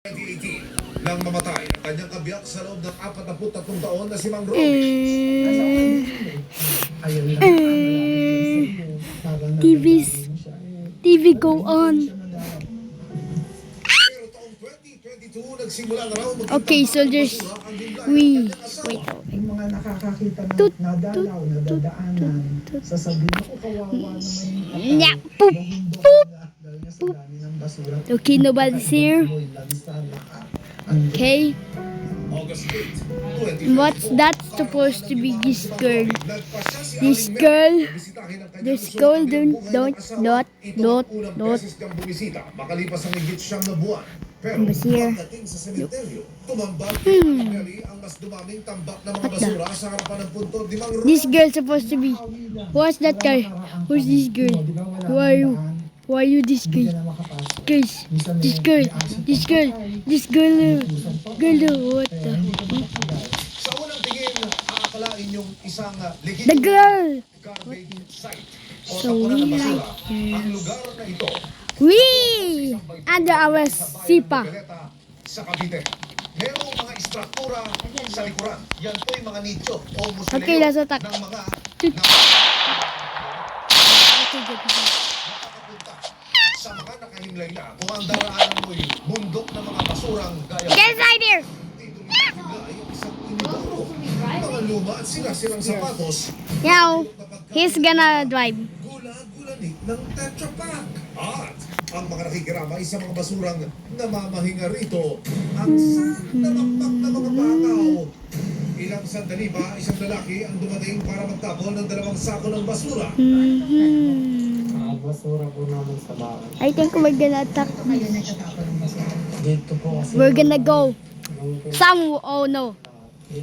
2018 nang mamatay ang kanyang kabiyak sa loob ng 43 taon na si Mang Romy. TV go on. Pero taong 2022 nagsimula na raw Okay, soldiers. Wait. Yung mga nakakakita ng nadalaw, nadadaanan, sasabihin ako kawawa naman yung Yeah, poop. dahil nga sa dami ng basura. Okay, nobody's here. Okay. August 8, 2022. What's that supposed to be? This girl. This girl. This girl don't. Makalipas ang higit siyang na buwan. Pero Who's here? pagdating sa sementeryo, tumambal ang mas dumaming tambak ng mga basura sa harapan ng puntod ni Mang Romy. This girl supposed to be. Who's that guy? Who's this girl? Who are you? Who are you? This girl. Guys, this girl. What the? Sa unang tingin, aakalain yung isang legit The girl. garbage site o So tapunan ng we basura. like her. Ang lugar na ito We under our sipa. sa Cavite. Merong mga istruktura sa likuran. Yan po yung mga nicho o musilyo Okay, let's attack. ng mga nakakapunta sa mga nakahimlay na kung ang daraanan mo'y bundok ng mga basurang gaya Get inside here. dito ay isang inibaro. Mga luma at silang sapatos. Now he's gonna drive. Gula-gulanit ng Tetra Pak. At ang mga nakikiramay sa mga basurang namamahinga rito, ang sandamakmak na mga bakaw. Ilang sandali ba, isang lalaki ang dumating para magtapon ng 2 sako ng basura. Basura po namin sa bahay. I think we're gonna attack. Dito po kasi. We're gonna go. Some. Oh no.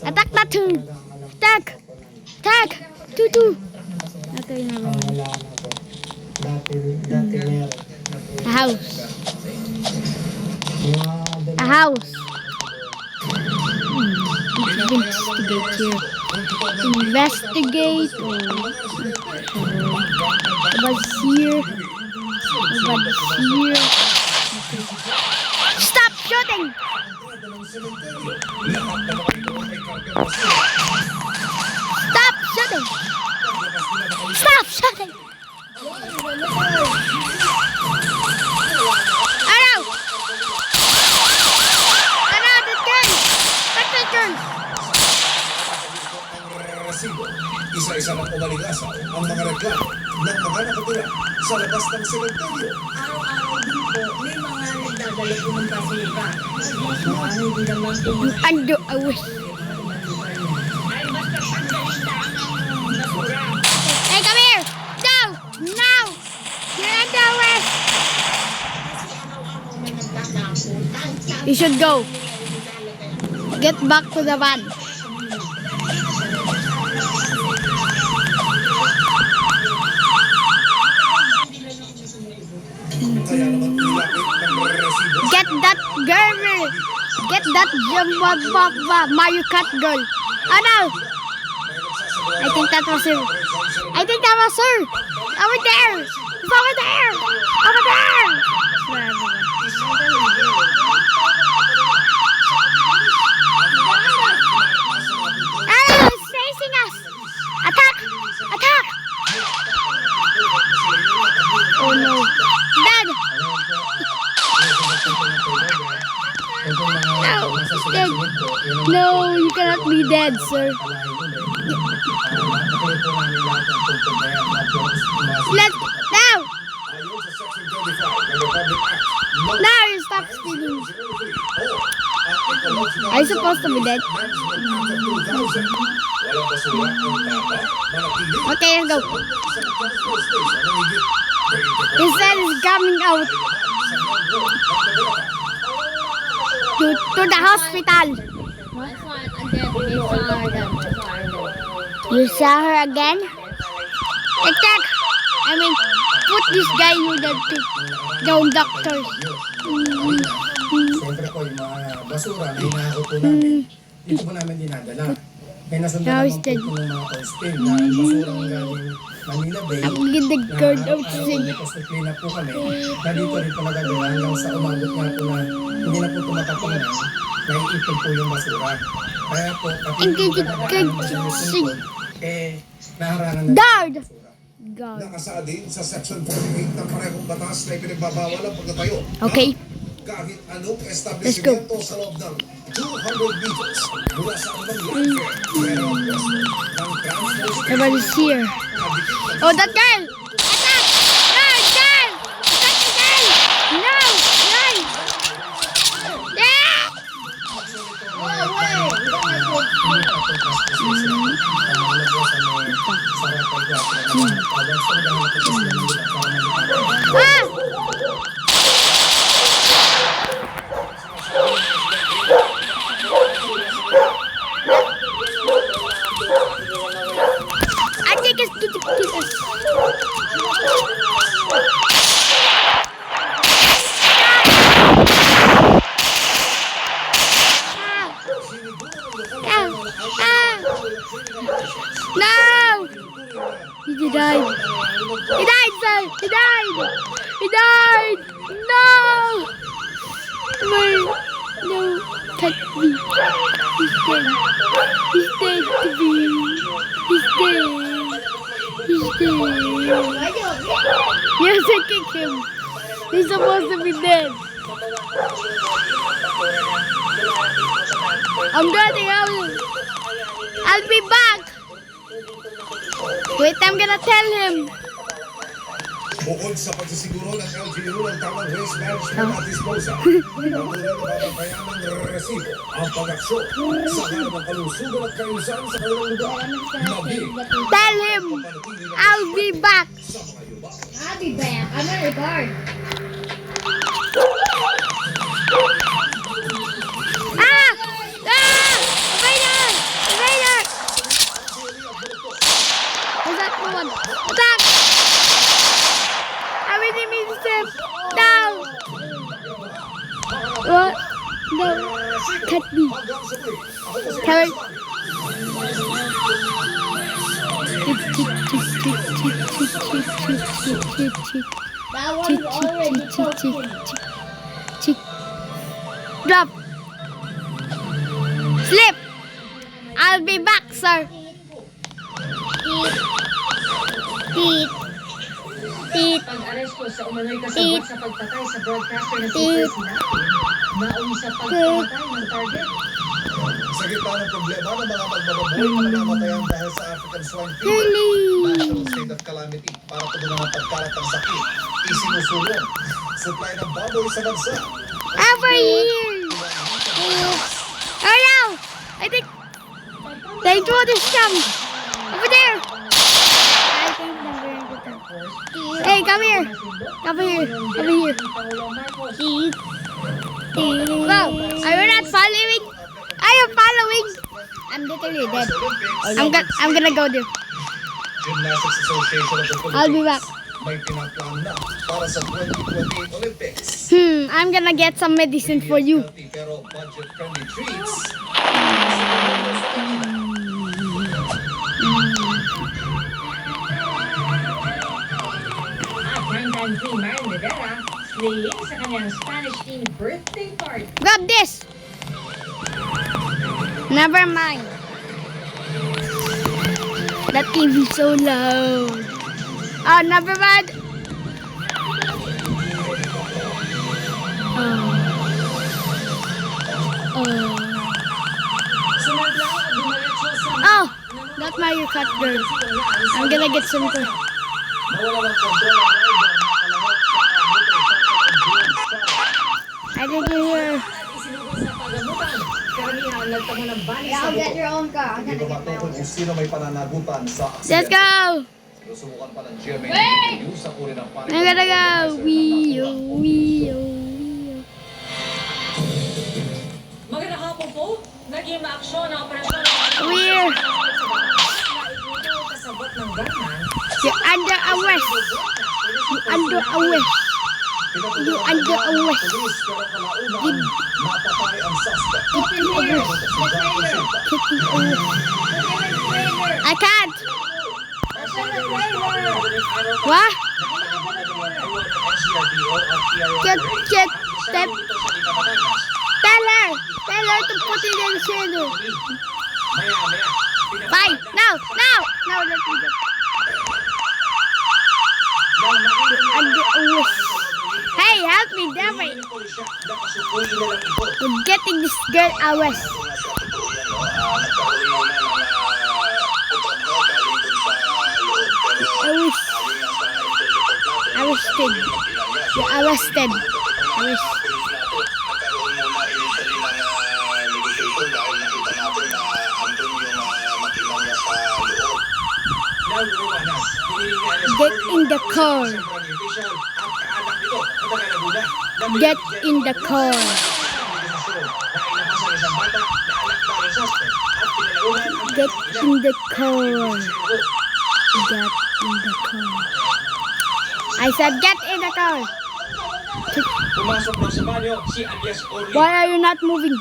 Attack that two. Attack. Two. Okay, never mind. Wala na po. Dati meron. A house. Mga A house. Investigate here. Investigate. Nobody's here. Stop shooting! Stop shooting! Stop shooting! Arrow! That girl! Resibo, isa-isa ng umaligasaw ang mga reklamo ng mga nakatira sa labas ng sementeryo. Araw-araw din po, may mga nagdadala po ng basura. Hindi naman po mga Under arrest. Hey, come here! No! You're under arrest! araw-araw may nagtatapon. You should go. Get back to the van. Kaya naman nilapit ng resibo Get that girl! Get that Mario Kart girl! Oh no! I think that was her. Over there! It's over there! Over there! Oh, it's chasing us! Attack! Oh no! Dad! Dead. No, you cannot be dead, sir. Let's now! ayon sa Section 35 ng Republic Act No. Now you stop speaking. Are you supposed to be dead? Walang basura ang tapa, manatili Okay, let's go. sa isang transport station ng higit His son is coming out to the hospital. You saw her again? Attack! I mean, put this guy with the doctors. Siyempre po yung mga basura na inaakot po namin, dito po namin dinadala. Kaya nasundan Now naman he's po dead. po ng mga posting na basura ng galing Manila Bay. I'm getting the guard out May post clean up po kami. Na dito rin po nagagawa hanggang sa umabot nga po na hindi na po tumatapon na, naiipon po yung basura. Kaya po, pati Engage it, naharangan na Guard! yung basura. Guard. Nakasaad din sa Section 48 ng parehong batas na ipinagbabawal ang pagtatayo. Okay. Kahit anong establishmento sa loob ng 200 meters mula sa anong landfill. Pero ang pwesto ng transport Everybody's here. Oh, that girl! Attack! Girl! Girl! Attack the girl! No! Run! Yeah! Ah! I take us to the No! He died. He died, sir. He died. He died. No! Wait. No. Can't be. He's dead. He's dead to be. He's dead. He's dead. Yes, I kicked him. He's supposed to be dead. I'm getting out. I'll be back. Wait, I'm gonna tell him. Bukod sa pagsisiguro ng LGU ng tamang waste management at disposal, patuloy na babantayan ng resibo ang pag-aksyon sa halaman ng kalusugan at kaayusan sa kanilang lugar. Maging Tell him. I'll be back. sa mga yuba. I'll be back. I'm gonna guard. Ah! Ah! Spider! Spider! What's that one? Attack! I really mean to step down. What? No. Cut me. Cover. That one's already broken. Drop. Slip. I'll be back, sir. Teeth. Teeth. Pag-aresto sa umano'y kasabot sa pagpatay sa broadcaster na si Chris na, naong sa pagpamatay ng target. Sa gitna ng problema ng mga magbababoy na namatayan dahil sa African swine fever, Really? national state of calamity para tugunan ang pagkalat ng sakit, isinusulong, supply ng baboy sa bansa. Over here. Oh no! I think they threw the stump. Over there. I think they're going to come. Hey, come here. Come here. Come here. Teeth. Wow, are you not following? Are you following? I'm literally dead. I'm gonna go there. Gymnastics Association of the Philippines I'll be back. may pinaplan na para sa 2028 Olympics. I'm gonna get some medicine for you. Healthy pero budget-friendly treats. At 9-time Queen Marian Rivera, slaying sa kanyang Spanish team birthday party. Grab this. Never mind. That TV so loud. Oh, never mind. Sumaglaw at dumiretso sa Oh, not my cut girl. I'm gonna get some. Nawala ng kontrol ang rider na kalahok sa motorcycle endurance car. I didn't hear. isinugod sa pagamutan. Karamihan nagtamo ng bali sa I'll get buko. your own car. I'm Hindi gonna pa get my matukoy own. kung sino may pananagutan sa Let's go. Sinusubukan pa ng GMA review sa uri ng I'm gonna go. Wee-o, wee-o, wee-o. Magandang hapon po. Naging maaksyon ang operasyon ng We're ito kasabot ng gunman. you're under arrest. You under arrest. You under arrest. Pulis pero kalaunan napatay ang suspect. Get in arrest. Get in arrest. I can't. What? Get step. there to put it in cello. Maya. Fine. Now, let me get. And the hey, help me, David. I'm getting this girl arrested. Arrested. You're arrested. Get in the car. Get in the car. Get in the car. Get in the car. I said get in the car. Pumasok lang sa banyo si alias Orly. Why are you not moving?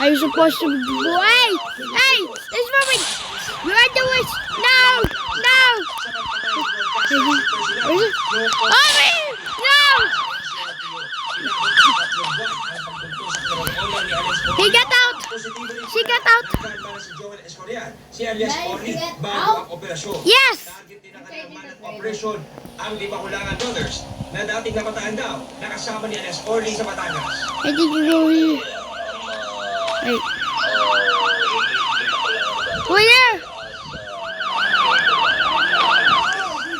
Are you supposed to be? Hey, it's moving. You are the worst. No. Oh, man. No. He got out. She got out. Si alias Orly bago ang operasyon. Yes. Target din ng kanilang manat operation ang Di Bakulangan Brothers na dating nabataan daw nakasama ni alias Orly sa Batangas. I think you go here. Hey. Over here.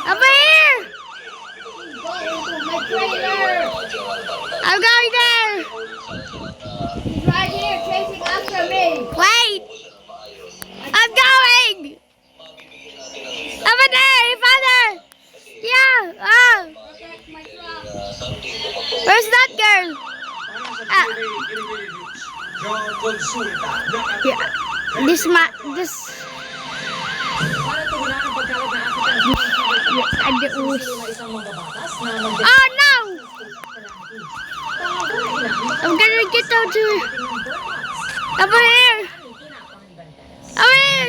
Over here. My trailer. I'm going there. He's right here chasing after me. Wait. I'm going. Over there, father. Yeah. Oh. Protect my truck. Where's that girl? Para sa GMA News, John Consulta Yeah. This. Para tugunan ang pagkalat ng African Yes, I do. Sinusulo na isang mambabatas na nagdeklarasyon Oh no! ng calamity. Tanggalin lang I'm gonna get out to ng burnout. over here. Over here.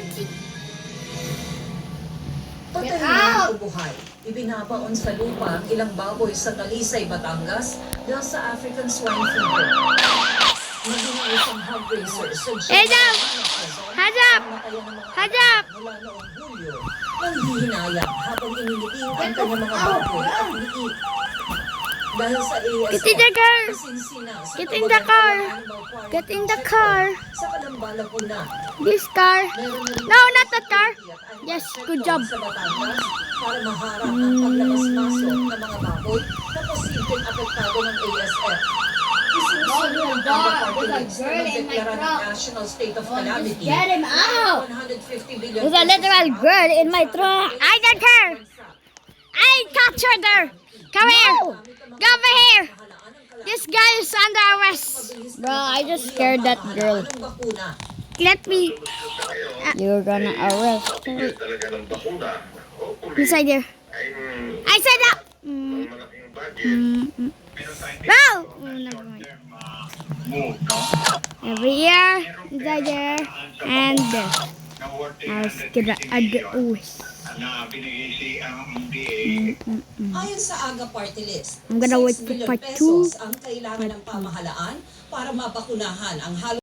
Pagkahinaan ng buhay, ibinabaon sa lupa ang ilang baboy sa Talisay, Batangas dahil sa African swine fever. Maging ang isang hog raiser sa Hey, Dad! Hands up! Hands up! mula noong Hulyo nang hihinayang habang iniliing ang kanyang mga baboy at liit. Dahil sa ASF, Get in the car. kasinsinan sa Get in the car. Get in the car. Sa Kalambala po na, This car. meron na rin No, not that car. Yes, good job. sa Batangas para maharap ang paglabas-masok ng mga baboy na posibleng apektado ng ASF. Isinusunod ang party list na nagdeklara ng National State of Calamity. Get him out. 150 billion There's a literal girl in my truck. I don't care. I captured her. Come here. Go over here. This guy is under arrest. Bro, I just scared that girl. Let me. You're gonna arrest her. Inside there. I said that. No. Oh, never mind. Over here. Inside there. And there. I was gonna add the O's. Ayon sa AGA Party List, I'm gonna wait 6 for billion part pesos 2. ang kailangan ng pamahalaan para mabakunahan ang halos